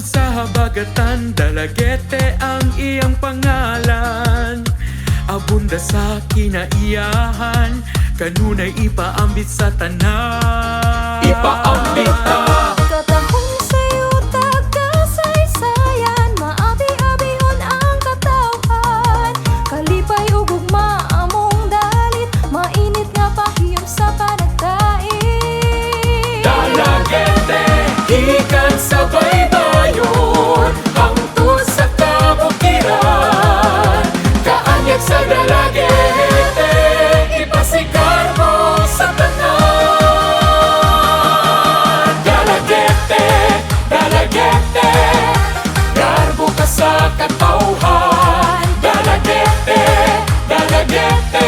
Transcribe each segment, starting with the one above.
Nasud sa habagatan, Dalagete ang iyang pangalan. Abunda sa kinaiyahan, kanunay ipaambit sa tanan. Ipaambit ta. Katahong sa'yo taga-saysayan, maabi-abihon ang katawhan. Kalipay ug gugma among dalit, mainit nga pahiyom sa panagkain. Dalagete, gikan sa baybayon, hangtod sa kabukiran. Kaanyag sa Dalagete, ipasigar mo sa tanan. Dalagete, Dalagete, garbo ka sa katawhan. Dalagete, Dalagete,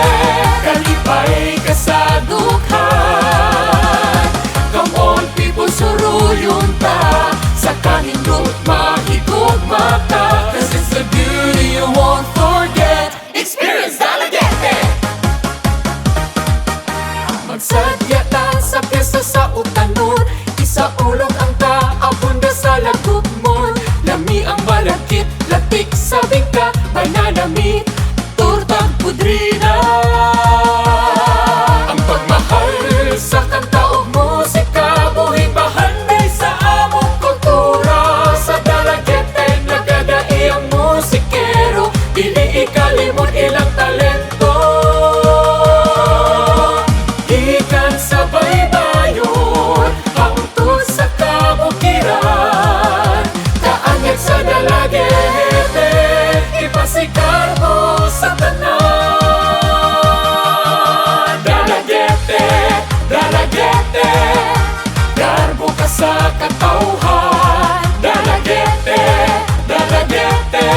kalipay ka sa dukhan. Come on people, suruyon ta, sa kanindot mahigugma ta. 'Cause it's the beauty you won't forget. Experience Dalagete. Magsadya ta sa piyesta sa utanon, isaulog ang kaabunda sa lagutmon. Lami ang malagkit, latik sa bigka, bananamit, turtag pudrina. Ang pagmahal sa kanta ug musika, buhing bahanday sa among kultura. Sa Dalagete nagadai ang musikero, dili ikalimot ilang talento. Gikan sa baybayon, hangtod sa kabukiran. Kaanyag sa Dalagete, ipasigar mo sa tanan. Dalagete, Dalagete, garbo ka sa katawhan. Dalagete, Dalagete,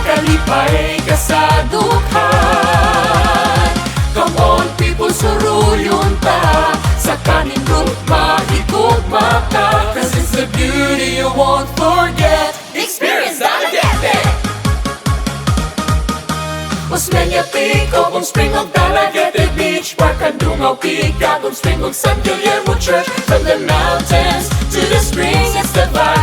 kalipay ka sa dukhan. Come on people, suruyon ta, sa kanindot mahigugma ta. 'Cause it's the beauty you won't forget. Experience Dalagete. Osmeña Peak, Obong Spring of Dalagete Beach, Park Andungaw Peak, Gagong Spring of San Guillermo Church. From the mountains to the springs, it's the vibe.